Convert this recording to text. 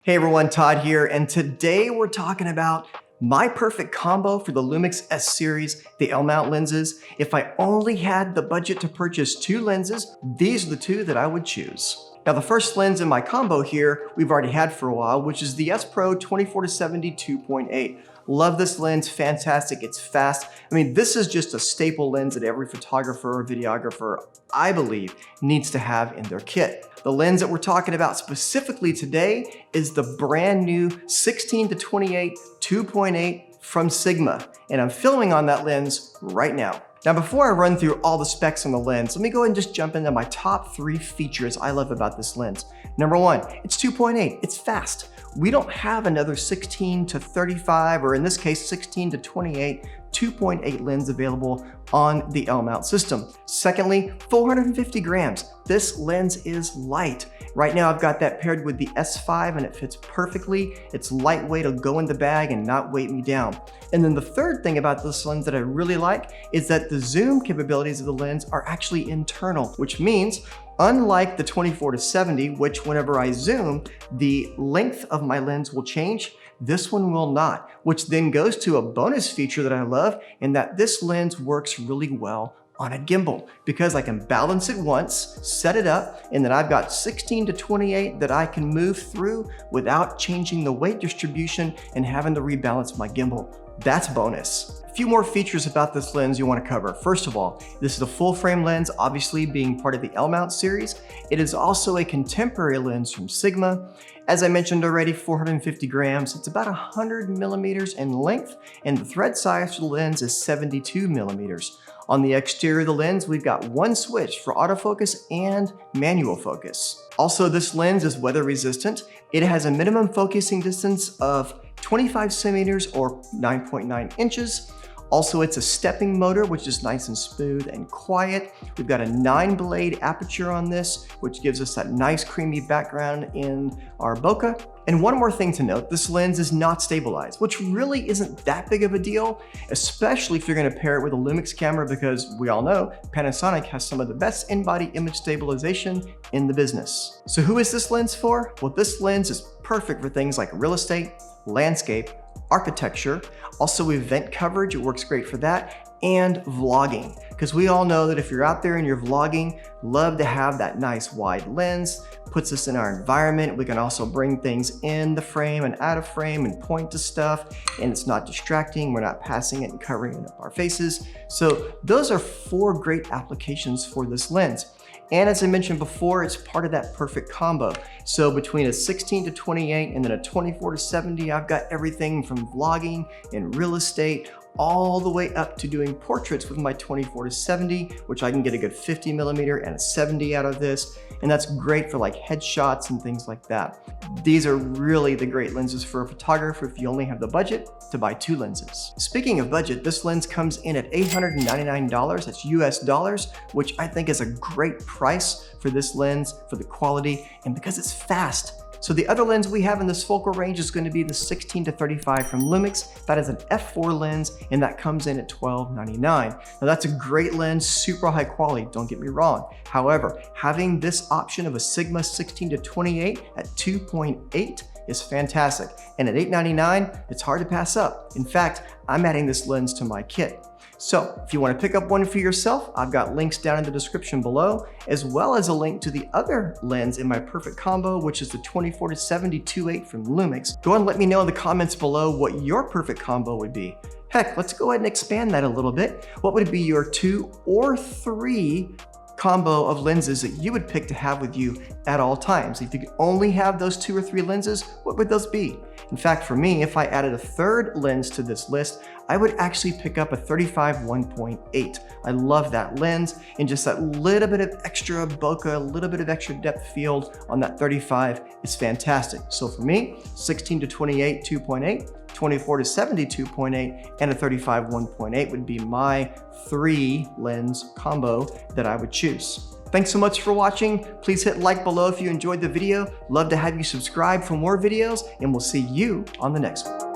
Hey everyone, Todd here, and today we're talking about my perfect combo for the LUMIX S series, the L-mount lenses. If I only had the budget to purchase two lenses, these are the two that I would choose. Now the first lens in my combo here, we've already had for a while, which is the S-Pro 24-70 2.8. Love this lens, fantastic, it's fast. I mean, this is just a staple lens that every photographer or videographer, I believe, needs to have in their kit. The lens that we're talking about specifically today is the brand new 16-28 2.8 from Sigma, and I'm filming on that lens right now. Now, before I run through all the specs on the lens, let me go ahead and just jump into my top 3 features I love about this lens. Number 1, it's 2.8, it's fast. We don't have another 16-35, or in this case, 16-28 2.8 lens available on the L-mount system. Secondly, 450 grams. This lens is light. Right now I've got that paired with the S5 and it fits perfectly. It's lightweight, it'll go in the bag and not weight me down. And then the third thing about this lens that I really like is that the zoom capabilities of the lens are actually internal, which means unlike the 24-70, which whenever I zoom, the length of my lens will change, this one will not, which then goes to a bonus feature that I love, in that this lens works really well on a gimbal because I can balance it once, set it up, and then I've got 16-28 that I can move through without changing the weight distribution and having to rebalance my gimbal. That's bonus. A few more features about this lens you want to cover. First of all, this is a full frame lens, obviously being part of the L-mount series. It is also a contemporary lens from Sigma. As I mentioned already, 450 grams. It's about 100 millimeters in length, and the thread size for the lens is 72 millimeters. On the exterior of the lens, we've got one switch for autofocus and manual focus. Also, this lens is weather resistant. It has a minimum focusing distance of 25 centimeters or 9.9 inches. Also, it's a stepping motor, which is nice and smooth and quiet. We've got a 9-blade aperture on this, which gives us that nice creamy background in our bokeh. And one more thing to note, this lens is not stabilized, which really isn't that big of a deal, especially if you're gonna pair it with a Lumix camera, because we all know Panasonic has some of the best in-body image stabilization in the business. So who is this lens for? Well, this lens is perfect for things like real estate, landscape, architecture, also event coverage, it works great for that, and vlogging. Because we all know that if you're out there and you're vlogging, love to have that nice wide lens, puts us in our environment. We can also bring things in the frame and out of frame and point to stuff, and it's not distracting. We're not passing it and covering it up our faces. So those are 4 great applications for this lens. And as I mentioned before, it's part of that perfect combo. So between a 16-28 and then a 24-70, I've got everything from vlogging and real estate all the way up to doing portraits with my 24-70, which I can get a good 50 millimeter and a 70 out of this. And that's great for like headshots and things like that. These are really the great lenses for a photographer if you only have the budget to buy 2 lenses. Speaking of budget, this lens comes in at $899, that's US dollars, which I think is a great price for this lens, for the quality, and because it's fast. So the other lens we have in this focal range is going to be the 16-35 from Lumix. That is an f4 lens, and that comes in at $1299. Now that's a great lens, super high quality, don't get me wrong. However, having this option of a Sigma 16-28 at 2.8 is fantastic. And at $899, it's hard to pass up. In fact, I'm adding this lens to my kit. So if you want to pick up one for yourself, I've got links down in the description below, as well as a link to the other lens in my perfect combo, which is the 24-70 2.8 from Lumix. Go ahead and let me know in the comments below what your perfect combo would be. Heck, let's go ahead and expand that a little bit. What would be your 2 or 3 combo of lenses that you would pick to have with you at all times? If you could only have those 2 or 3 lenses, what would those be? In fact, for me, if I added a 3rd lens to this list, I would actually pick up a 35 1.8. I love that lens, and just that little bit of extra bokeh, a little bit of extra depth field on that 35 is fantastic. So for me, 16-28 2.8, 24-70 2.8, and a 35 1.8 would be my 3 lens combo that I would choose. Thanks so much for watching. Please hit like below if you enjoyed the video. Love to have you subscribe for more videos, and we'll see you on the next one.